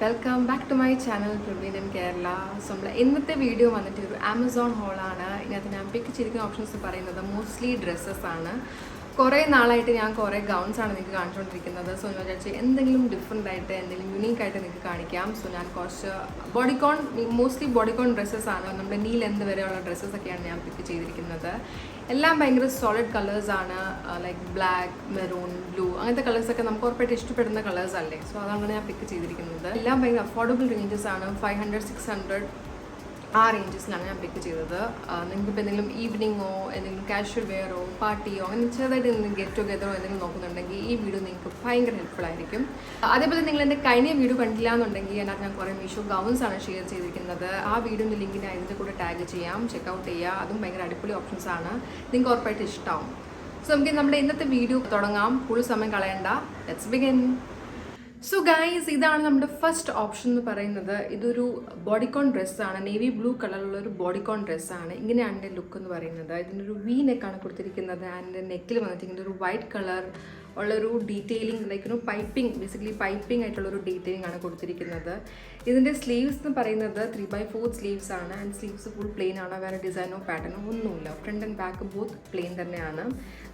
Welcome back to my channel Praveen in Kerala. So നമ്മൾ ഇന്നത്തെ video വന്നിട്ട് ഒരു ആമസോൺ ഹോളാണ്. ഇതിനകത്ത് ഞാൻ പിക്ക് ചെയ്തിരിക്കുന്ന ഓപ്ഷൻസ് പറയുന്നത് മോസ്റ്റ്ലി ഡ്രസ്സസ് ആണ്. കുറേ നാളായിട്ട് ഞാൻ കുറേ ഗൗൺസ് ആണ് നിങ്ങൾക്ക് കാണിച്ചുകൊണ്ടിരിക്കുന്നത്. സോ ഞാൻ വിചാരിച്ചു എന്തെങ്കിലും ഡിഫറെൻ്റ് ആയിട്ട് എന്തെങ്കിലും യുണീക്ക് ആയിട്ട് നിങ്ങൾക്ക് കാണിക്കാം. സോ ഞാൻ കുറച്ച് മോസ്റ്റ്ലി ബോഡിക്കോൺ ഡ്രസ്സസ് ആണ്. നമ്മുടെ നീ ലെന്ത് വരെയുള്ള ഡ്രസ്സസ് ഒക്കെയാണ് ഞാൻ പിക്ക് ചെയ്തിരിക്കുന്നത്. എല്ലാം ഭയങ്കര സോളിഡ് കളേഴ്സ് ആണ്. ലൈക്ക് ബ്ലാക്ക്, മെറൂൺ, ബ്ലൂ അങ്ങനത്തെ കളേഴ്സൊക്കെ നമുക്ക് ഉറപ്പായിട്ട് ഇഷ്ടപ്പെടുന്ന കളേഴ്സ് അല്ലേ. സോ അതാണ് ഞാൻ പിക്ക് ചെയ്തിരിക്കുന്നത്. എല്ലാം ഭയങ്കര അഫോർഡബിൾ റേഞ്ചസ് ആണ്. 500-600 ആ റേഞ്ചസിലാണ് ഞാൻ പിക്ക് ചെയ്തത്. നിങ്ങൾക്കിപ്പോൾ എന്തെങ്കിലും ഈവനിങ്ങോ എന്തെങ്കിലും കാഷ്വൽ വെയറോ പാർട്ടിയോ അങ്ങനെ ചെറുതായിട്ട് എന്തെങ്കിലും ഗെറ്റ് ടുഗെദറോ എന്തെങ്കിലും നോക്കുന്നുണ്ടെങ്കിൽ ഈ വീഡിയോ നിങ്ങൾക്ക് ഭയങ്കര ഹെൽപ്ഫുൾ ആയിരിക്കും. അതേപോലെ നിങ്ങൾ എൻ്റെ കഴിഞ്ഞ വീഡിയോ കണ്ടില്ല എന്നുണ്ടെങ്കിൽ അതിനകത്ത് ഞാൻ കുറേ മീഷോ ഗൗൺസ് ആണ് ഷെയർ ചെയ്തിരിക്കുന്നത്. ആ വീഡിയോൻ്റെ ലിങ്ക് ഞാൻ ഇതിൻ്റെ കൂടെ ടാഗ് ചെയ്യാം, ചെക്കൗട്ട് ചെയ്യുക. അതും ഭയങ്കര അടിപൊളി ഓപ്ഷൻസ് ആണ്, നിങ്ങൾക്ക് ഉറപ്പായിട്ട് ഇഷ്ടമാവും. സോ നമുക്ക് നമ്മുടെ ഇന്നത്തെ വീഡിയോ തുടങ്ങാം. കൂടുതൽ സമയം കളയണ്ട, ലെറ്റ്സ് ബിഗിൻ. സോ ഗൈസ്, ഇതാണ് നമ്മുടെ ഫസ്റ്റ് ഓപ്ഷൻ എന്ന് പറയുന്നത്. ഇതൊരു ബോഡിക്കോൺ ഡ്രസ്സാണ്. നേവി ബ്ലൂ കളറിലുള്ള ഒരു ബോഡിക്കോൺ ഡ്രസ്സാണ്. ഇങ്ങനെയാണ് എൻ്റെ ലുക്ക് എന്ന് പറയുന്നത്. ഇതിനൊരു വി നെക്കാണ് കൊടുത്തിരിക്കുന്നത്. ആൻഡ് നെക്കിൽ വന്നിട്ട് ഇങ്ങനെ ഒരു വൈറ്റ് കളർ ഉള്ളൊരു detailing, like piping, basically piping ആയിട്ടുള്ളൊരു ഡീറ്റെയിലിംഗ് ആണ് കൊടുത്തിരിക്കുന്നത്. ഇതിൻ്റെ സ്ലീവ്സ് എന്ന് പറയുന്നത് 3/4 സ്ലീവ്സ് ആണ്. ആൻഡ് സ്ലീവ്സ് ഫുൾ പ്ലെയിൻ ആണ്. വേറെ ഡിസൈനോ പാറ്റേണോ ഒന്നുമില്ല. Front and back both plain തന്നെയാണ്.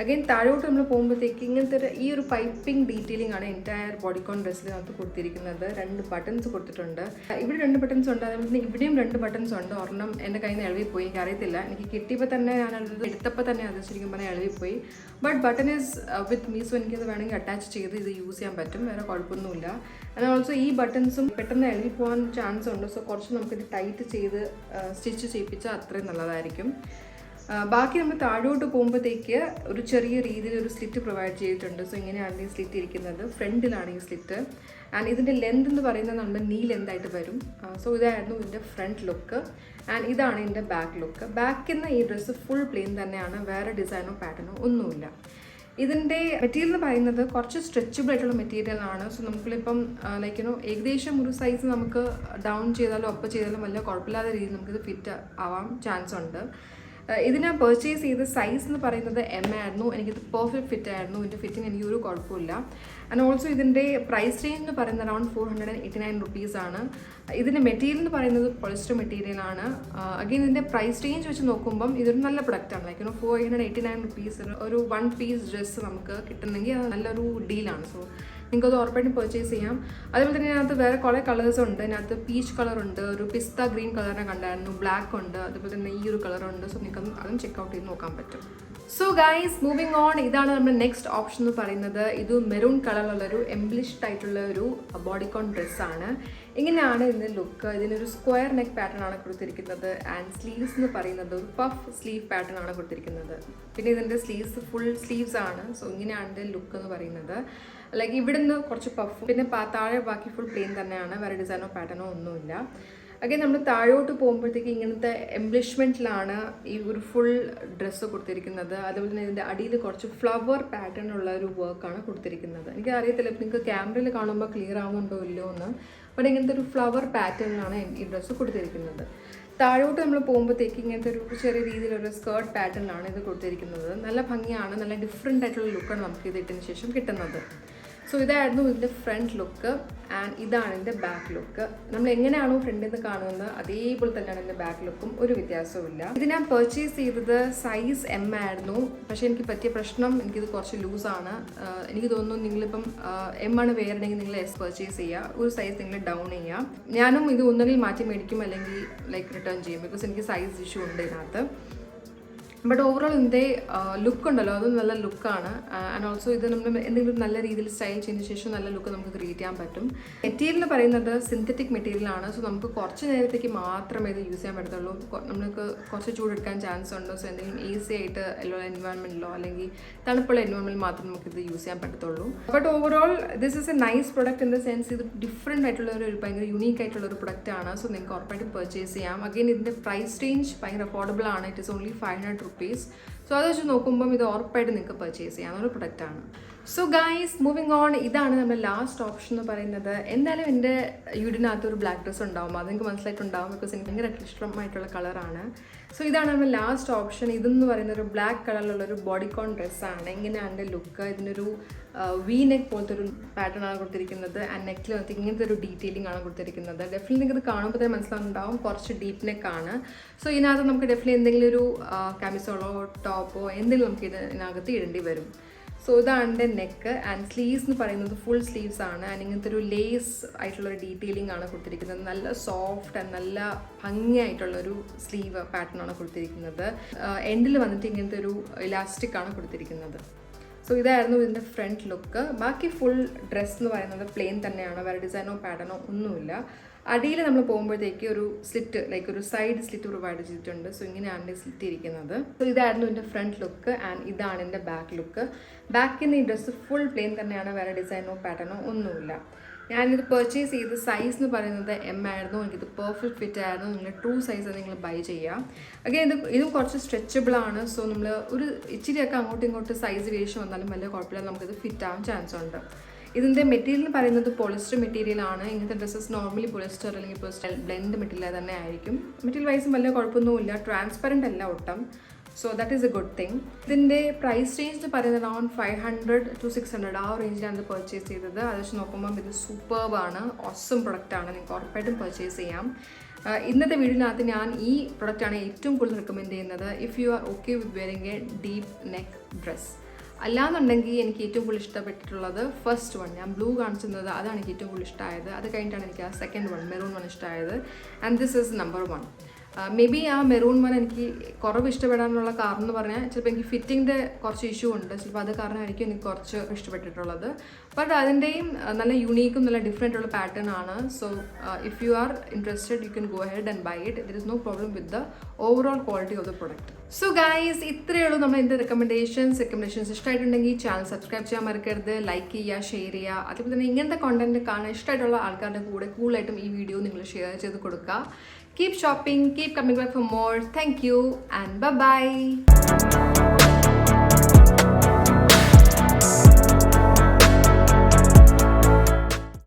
അഗൈൻ താഴോട്ട് നമ്മൾ പോകുമ്പോഴത്തേക്ക് ഇങ്ങനത്തെ ഈ ഒരു പൈപ്പിംഗ് ഡീറ്റെയിലിംഗ് ആണ് എൻറ്റയർ ബോഡിക്കോൺ ഡ്രസ്സിനകത്ത് കൊടുത്തിരിക്കുന്നത്. 2 ബട്ടൺസ് കൊടുത്തിട്ടുണ്ട്. ഇവിടെ 2 ബട്ടൺസ് ഉണ്ട്, അതുപോലെ ഇവിടെയും 2 ബട്ടൺസ് ഉണ്ട്. ഒരെണ്ണം എൻ്റെ കയ്യിൽ നിന്ന് ഇളവിപ്പോയി, എനിക്ക് അറിയത്തില്ല. എനിക്ക് കിട്ടിയപ്പോൾ തന്നെ ഞാനത് എടുത്തപ്പോൾ തന്നെ അത് ശരിക്കും പറഞ്ഞാൽ ഇളവിപ്പോയി. But button is with me, so എനിക്കത് വേണമെങ്കിൽ അറ്റാച്ച് ചെയ്ത് ഇത് യൂസ് ചെയ്യാൻ പറ്റും, വേറെ കുഴപ്പമൊന്നുമില്ല. ആൻഡ് ഓൾസോ ഈ ബട്ടൺസും പെട്ടെന്ന് ഇളകി പോകാൻ ചാൻസ് ഉണ്ട്. സോ കുറച്ച് നമുക്കിത് ടൈറ്റ് ചെയ്ത് സ്റ്റിച്ച് ചെയ്യിപ്പിച്ചാൽ അത്രയും നല്ലതായിരിക്കും. ബാക്കി നമ്മൾ താഴോട്ട് പോകുമ്പോഴത്തേക്ക് ഒരു ചെറിയ രീതിയിൽ ഒരു സ്ലിറ്റ് പ്രൊവൈഡ് ചെയ്തിട്ടുണ്ട്. സോ ഇങ്ങനെയാണ് ഈ സ്ലിറ്റ് ഇരിക്കുന്നത്. ഫ്രണ്ടിലാണ് ഈ സ്ലിറ്റ്. ആൻഡ് ഇതിൻ്റെ ലെന്ത് എന്ന് പറയുന്നത് നമ്മുടെ നീ ലെന്തായിട്ട് വരും. സോ ഇതായിരുന്നു ഇതിൻ്റെ ഫ്രണ്ട് ലുക്ക്. ആൻഡ് ഇതാണ് ഇതിൻ്റെ ബാക്ക് ലുക്ക്. ബാക്കിൽ നിന്ന് ഈ ഡ്രസ്സ് ഫുൾ പ്ലെയിൻ തന്നെയാണ്, വേറെ ഡിസൈനോ പാറ്റേണോ ഒന്നുമില്ല. ഇതിൻ്റെ മെറ്റീരിയൽ എന്ന് പറയുന്നത് കുറച്ച് സ്ട്രെച്ചബിൾ ആയിട്ടുള്ള മെറ്റീരിയൽ ആണ്. സോ നമുക്കിപ്പം ഏകദേശം ഒരു സൈസ് നമുക്ക് ഡൗൺ ചെയ്താലോ അപ്പ് ചെയ്താലും വലിയ കുഴപ്പമില്ലാത്ത രീതിയിൽ നമുക്കിത് ഫിറ്റ് ആവാൻ ചാൻസ് ഉണ്ട്. ഇത് ഞാൻ പർച്ചേസ് ചെയ്ത സൈസ് എന്ന് പറയുന്നത് M ആയിരുന്നു. എനിക്കിത് പെർഫെക്റ്റ് ഫിറ്റ് ആയിരുന്നു. ഇതിൻ്റെ ഫിറ്റിംഗ് എനിക്ക് ഒരു കുഴപ്പമില്ല. ആൻഡ് ഓൾസോ ഇതിൻ്റെ പ്രൈസ് റേഞ്ച് എന്ന് പറയുന്നത് അറൗണ്ട് 489 റുപ്പീസ് ആണ്. ഇതിൻ്റെ മെറ്റീരിയൽ എന്ന് പറയുന്നത് പോളിസ്റ്റർ മെറ്റീരിയലാണ്. അഗെയിൻ ഇതിൻ്റെ പ്രൈസ് റേഞ്ച് വെച്ച് നോക്കുമ്പം ഇതൊരു നല്ല പ്രൊഡക്റ്റാണ്. ലൈക്ക് 489 റുപ്പീസിന് ഒരു 1 പീസ് ഡ്രസ്സ് നമുക്ക് കിട്ടുന്നെങ്കിൽ അത് നല്ലൊരു ഡീലാണ്. സോ നിങ്ങൾക്കത് ഉറപ്പായിട്ടും പർച്ചേസ് ചെയ്യാം. അതേപോലെ തന്നെ ഇതിനകത്ത് വേറെ കുറേ കളേഴ്സ് ഉണ്ട്. ഇതിനകത്ത് പീച്ച് കളറുണ്ട്, ഒരു പിസ്ത ഗ്രീൻ കളറിനെ കണ്ടായിരുന്നു, ബ്ലാക്ക് ഉണ്ട്, അതുപോലെ തന്നെ ഈ ഒരു കളറുണ്ട്. സോ നിങ്ങൾക്ക് അതും ചെക്കൗട്ട് ചെയ്ത് നോക്കാൻ പറ്റും. സോ ഗൈസ്, മൂവിങ് ഓൺ, ഇതാണ് നമ്മുടെ നെക്സ്റ്റ് ഓപ്ഷൻ എന്ന് പറയുന്നത്. ഇത് മെറൂൺ കളറിലുള്ളൊരു എംബ്ലിഷ്ഡ് ആയിട്ടുള്ള ഒരു ബോഡിക്കോൺ ഡ്രസ്സാണ്. ഇങ്ങനെയാണ് ഇതിൻ്റെ ലുക്ക്. ഇതിനൊരു സ്ക്വയർ നെക്ക് പാറ്റേൺ ആണ് കൊടുത്തിരിക്കുന്നത്. ആൻഡ് സ്ലീവ്സ് എന്ന് പറയുന്നത് ഒരു പഫ് സ്ലീവ് പാറ്റേൺ ആണ് കൊടുത്തിരിക്കുന്നത്. പിന്നെ ഇതിൻ്റെ സ്ലീവ്സ് ഫുൾ സ്ലീവ്സ് ആണ്. സോ ഇങ്ങനെയാണ് ഇതിൻ്റെ ലുക്ക് എന്ന് പറയുന്നത്. ലൈക്ക് ഇവിടുന്ന് കുറച്ച് പഫും പിന്നെ താഴെ ബാക്കി ഫുൾ പ്ലെയിൻ തന്നെയാണ്, വേറെ ഡിസൈനോ പാറ്റേണോ ഒന്നുമില്ല. അഗൈൻ നമ്മൾ താഴോട്ട് പോകുമ്പോഴത്തേക്ക് ഇങ്ങനത്തെ എംബ്ലിഷ്മെൻറ്റിലാണ് ഈ ഒരു ഫുൾ ഡ്രസ്സ് കൊടുത്തിരിക്കുന്നത്. അതുപോലെ തന്നെ ഇതിൻ്റെ അടിയിൽ കുറച്ച് ഫ്ലവർ പാറ്റേൺ ഉള്ള ഒരു വർക്കാണ് കൊടുത്തിരിക്കുന്നത്. എനിക്ക് അറിയത്തില്ല നിങ്ങൾക്ക് ക്യാമറയിൽ കാണുമ്പോൾ ക്ലിയർ ആവുന്നുണ്ടോ ഇല്ലയോ എന്ന്. ബട്ട് ഇങ്ങനത്തെ ഒരു ഫ്ലവർ പാറ്റേണിലാണ് ഈ ഡ്രസ്സ് കൊടുത്തിരിക്കുന്നത്. താഴോട്ട് നമ്മൾ പോകുമ്പോഴത്തേക്ക് ഇങ്ങനത്തെ ഒരു ചെറിയ രീതിയിലൊരു സ്കേർട്ട് പാറ്റേണിലാണ് ഇത് കൊടുത്തിരിക്കുന്നത്. നല്ല ഭംഗിയാണ്, നല്ല ഡിഫറെൻ്റ് ആയിട്ടുള്ള ലുക്കാണ് നമുക്ക് ഇത് ഇട്ടതിന് ശേഷം കിട്ടുന്നത്. സോ ഇതായിരുന്നു ഇതിൻ്റെ ഫ്രണ്ട് ലുക്ക്. ആൻഡ് ഇതാണ് ഇതിൻ്റെ ബാക്ക് ലുക്ക്. നമ്മൾ എങ്ങനെയാണോ ഫ്രണ്ടിൽ നിന്ന് കാണുന്നത് അതേപോലെ തന്നെയാണ് ഇതിൻ്റെ ബാക്ക് ലുക്കും, ഒരു വ്യത്യാസവും. ഇത് ഞാൻ പർച്ചേസ് ചെയ്തത് സൈസ് M ആയിരുന്നു. പക്ഷേ എനിക്ക് പറ്റിയ പ്രശ്നം എനിക്കിത് കുറച്ച് ലൂസാണ്. എനിക്ക് തോന്നുന്നു നിങ്ങളിപ്പം M ആണ് വേറെണെങ്കിൽ നിങ്ങൾ S പർച്ചേസ് ചെയ്യുക, ഒരു സൈസ് നിങ്ങൾ ഡൗൺ ചെയ്യുക. ഞാനും ഇത് ഒന്നുകിൽ മാറ്റി മേടിക്കും അല്ലെങ്കിൽ ലൈക്ക് റിട്ടേൺ ചെയ്യും, ബിക്കോസ് എനിക്ക് സൈസ് ഇഷ്യൂ ഉണ്ട് ഇതിനകത്ത്. ബട്ട് ഓവറോൾ ഇതിൻ്റെ ലുക്ക് ഉണ്ടല്ലോ, അത് നല്ല ലുക്കാണ്. ആൻഡ് ഓൾസോ ഇത് നമ്മൾ എന്തെങ്കിലും നല്ല രീതിയിൽ സ്റ്റൈൽ ചെയ്തതിന് ശേഷം നല്ല ലുക്ക് നമുക്ക് ക്രിയേറ്റ് ചെയ്യാൻ പറ്റും. മെറ്റീരിയൽ എന്ന് പറയുന്നത് സിന്തറ്റിക് മെറ്റീരിയലാണ്. സോ നമുക്ക് കുറച്ച് നേരത്തേക്ക് മാത്രമേ ഇത് യൂസ് ചെയ്യാൻ പറ്റത്തുള്ളൂ. നമുക്ക് കുറച്ച് ചൂടെടുക്കാൻ ചാൻസ് ഉണ്ട്. സോ എന്തെങ്കിലും ഈസി ആയിട്ട് ഉള്ള എൻവയോൺമെൻറ്റിലോ അല്ലെങ്കിൽ തണുപ്പുള്ള എൻവയോൺമെൻറ്റിൽ മാത്രമേ നമുക്കിത് യൂസ് ചെയ്യാൻ പറ്റത്തുള്ളൂ. But overall this is A nice product in the sense ഇത് ഡിഫറെൻ്റ് ആയിട്ടുള്ള ഒരു ഭയങ്കര യുണീക്ക് ആയിട്ടുള്ള ഒരു പ്രൊഡക്റ്റാണ്. സോ നിങ്ങൾക്ക് ഉറപ്പായിട്ടും പർച്ചേസ് ചെയ്യാം. അഗൈൻ ഇതിൻ്റെ പ്രൈസ് റേഞ്ച് ഭയങ്കര അഫോർഡബിൾ ആണ്. It is only 500 rupees. So അത് വെച്ച് നോക്കുമ്പം ഇത് ഉറപ്പായിട്ട് നിങ്ങൾക്ക് പർച്ചേസ് ചെയ്യാവുന്ന ഒരു പ്രൊഡക്റ്റാണ്. സോ ഗൈസ്, മൂവിങ് ഓൺ, ഇതാണ് നമ്മുടെ ലാസ്റ്റ് ഓപ്ഷൻ എന്ന് പറയുന്നത്. എന്തായാലും എൻ്റെ വീടിനകത്ത് ഒരു ബ്ലാക്ക് ഡ്രസ്സ് ഉണ്ടാവും, അത് നിങ്ങൾക്ക് മനസ്സിലായിട്ടുണ്ടാവും, ബിക്കോസ് എനിക്ക് ഭയങ്കര ഇഷ്ടമായിട്ടുള്ള കളറാണ്. സോ ഇതാണ് നമ്മുടെ ലാസ്റ്റ് ഓപ്ഷൻ. ഇതെന്ന് പറയുന്ന ഒരു ബ്ലാക്ക് കളറിലുള്ളൊരു ബോഡിക്കോൺ ഡ്രസ്സാണ്. ഇങ്ങനെയാണ് എൻ്റെ ലുക്ക്. ഇതിനൊരു വി നെക്ക് പോലത്തെ ഒരു പാറ്റേൺ ആണ് കൊടുത്തിരിക്കുന്നത്. ആൻഡ് നെക്കിൽ വന്നിട്ട് ഇങ്ങനത്തെ ഒരു ഡീറ്റെയിലിംഗ് ആണ് കൊടുത്തിരിക്കുന്നത്. ഡെഫിനറ്റ്ലി നിങ്ങൾക്ക് ഇത് കാണുമ്പോൾ തന്നെ മനസ്സിലാവുന്നുണ്ടാവും കുറച്ച് ഡീപ്പ് നെക്കാണ്. സോ ഇതിനകത്ത് നമുക്ക് ഡെഫിനറ്റ്ലി എന്തെങ്കിലും ഒരു കാമിസോളോ ടോപ്പോ എന്തെങ്കിലും നമുക്ക് ഇതിനകത്ത് ഇടേണ്ടി വരും. സോ ഇതാണ് എൻ്റെ നെക്ക്. ആൻഡ് സ്ലീവ്സ് എന്ന് പറയുന്നത് ഫുൾ സ്ലീവ്സ് ആണ്. ആൻഡ് ഇങ്ങനത്തെ ഒരു ലേസ് ആയിട്ടുള്ളൊരു ഡീറ്റെയിലിംഗ് ആണ് കൊടുത്തിരിക്കുന്നത്. നല്ല സോഫ്റ്റ് ആൻഡ് നല്ല ഭംഗിയായിട്ടുള്ളൊരു സ്ലീവ് പാറ്റേൺ ആണ് കൊടുത്തിരിക്കുന്നത്. എൻഡിൽ വന്നിട്ട് ഇങ്ങനത്തെ ഒരു ഇലാസ്റ്റിക് ആണ് കൊടുത്തിരിക്കുന്നത്. സോ ഇതായിരുന്നു ഇതിൻ്റെ ഫ്രണ്ട് ലുക്ക്. ബാക്കി ഫുൾ ഡ്രസ്സ് എന്ന് പറയുന്നത് പ്ലെയിൻ തന്നെയാണ്. വേറെ ഡിസൈനോ പാറ്റേണോ ഒന്നുമില്ല. അടിയിൽ നമ്മൾ പോകുമ്പോഴത്തേക്ക് ഒരു സ്ലിറ്റ് ലൈക്ക് ഒരു സൈഡ് സ്ലിറ്റ് പ്രൊവൈഡ് ചെയ്തിട്ടുണ്ട്. സോ ഇങ്ങനെയാണ് എൻ്റെ സ്ലിറ്റ് ഇരിക്കുന്നത്. സോ ഇതായിരുന്നു എൻ്റെ ഫ്രണ്ട് ലുക്ക്. ആൻഡ് ഇതാണ് എൻ്റെ ബാക്ക് ലുക്ക്. ബാക്കിൽ നിന്ന് ഈ ഡ്രസ്സ് ഫുൾ പ്ലെയിൻ തന്നെയാണ്. വേറെ ഡിസൈനോ പാറ്റേണോ ഒന്നുമില്ല. ഞാനിത് പർച്ചേസ് ചെയ്ത് സൈസ് എന്ന് പറയുന്നത് എം ആയിരുന്നു. എനിക്കിത് പെർഫെക്റ്റ് ഫിറ്റ് ആയിരുന്നു. നിങ്ങൾ ട്രൂ സൈസ് നിങ്ങൾ ബൈ ചെയ്യാം. അഗൈൻ ഇതും കുറച്ച് സ്ട്രെച്ചബിൾ ആണ്. സോ നമ്മൾ ഒരു ഇച്ചിരിയൊക്കെ അങ്ങോട്ടും ഇങ്ങോട്ട് സൈസ് വേരിയേഷൻ വന്നാലും വലിയ കുഴപ്പമില്ല, നമുക്കിത് ഫിറ്റ് ആവാൻ ചാൻസ് ഉണ്ട്. ഇതിൻ്റെ മെറ്റീരിയൽ എന്ന് പറയുന്നത് പോളിസ്റ്റർ മെറ്റീരിയലാണ്. ഇങ്ങനത്തെ ഡ്രസ്സസ് നോർമലി പോളിസ്റ്റർ അല്ലെങ്കിൽ പോളിസ്റ്റർ ബ്ലെൻഡ് മെറ്റീരിയൽ തന്നെ ആയിരിക്കും. മെറ്റീരിയൽ വൈസും വലിയ കുഴപ്പമൊന്നുമില്ല. ട്രാൻസ്പെറൻ്റ് അല്ല ഒട്ടും. So that is A good thing. ഇതിൻ്റെ പ്രൈസ് റേഞ്ച് എന്ന് പറയുന്നത് അറൗണ്ട് 500 to 600 ആ റേഞ്ചിലാണ് ഇത് പർച്ചേസ് ചെയ്തത്. അത് വെച്ച് നോക്കുമ്പോൾ ഇത് സൂപ്പർബാണ്. ഓസം പ്രൊഡക്റ്റാണ്. നിങ്ങൾക്ക് ഉറപ്പായിട്ടും പർച്ചേസ് ചെയ്യാം. ഇന്നത്തെ വീഡിയോയിനകത്ത് ഞാൻ ഈ പ്രൊഡക്റ്റാണ് ഏറ്റവും കൂടുതൽ റെക്കമെൻഡ് ചെയ്യുന്നത്. If you R okay with wearing A deep neck dress. അല്ലാന്നുണ്ടെങ്കിൽ എനിക്ക് ഏറ്റവും കൂടുതൽ ഇഷ്ടപ്പെട്ടിട്ടുള്ളത് ഫസ്റ്റ് വൺ, ഞാൻ ബ്ലൂ കാണിച്ചിരുന്നത്, അതാണ് എനിക്ക് ഏറ്റവും കൂടുതൽ ഇഷ്ടമായത്. അത് കഴിഞ്ഞിട്ടാണ് എനിക്ക് ആ സെക്കൻഡ് വൺ മെറൂൺ വൺ ഇഷ്ടമായത്. And this is number 1. May be ആ മെറൂൺ വൺ എനിക്ക് കുറവ് ഇഷ്ടപ്പെടാനുള്ള കാരണം എന്ന് പറഞ്ഞാൽ ചിലപ്പോൾ എനിക്ക് ഫിറ്റിങ്ങിൻ്റെ കുറച്ച് ഇഷ്യൂ ഉണ്ട്. ചിലപ്പോൾ അത് കാരണമായിരിക്കും എനിക്ക് കുറച്ച് ഇഷ്ടപ്പെട്ടിട്ടുള്ളത്. ബട്ട് അതിൻ്റെയും നല്ല യുണീക്കും നല്ല ഡിഫറെൻ്റ് ഉള്ള പാറ്റേൺ ആണ്. So if you are interested you can go ahead and buy it. There is no problem with the overall quality of the product. So guys, ഇത്രയേ ഉള്ളൂ നമ്മൾ എൻ്റെ റെക്കമെൻഡേഷൻസ് ഇഷ്ടമായിട്ടുണ്ടെങ്കിൽ ചാനൽ സബ്സ്ക്രൈബ് ചെയ്യാൻ മറക്കരുത്. ലൈക്ക് ചെയ്യുക, ഷെയർ ചെയ്യുക. അതുപോലെ തന്നെ ഇങ്ങനത്തെ കോണ്ടന്റ് കാണാൻ ഇഷ്ടമായിട്ടുള്ള ആൾക്കാരുടെ കൂടെ കൂടുതലായിട്ടും ഈ വീഡിയോ നിങ്ങൾ ഷെയർ ചെയ്ത് കൊടുക്കുക. Keep shopping, keep coming back for more. Thank you and bye-bye.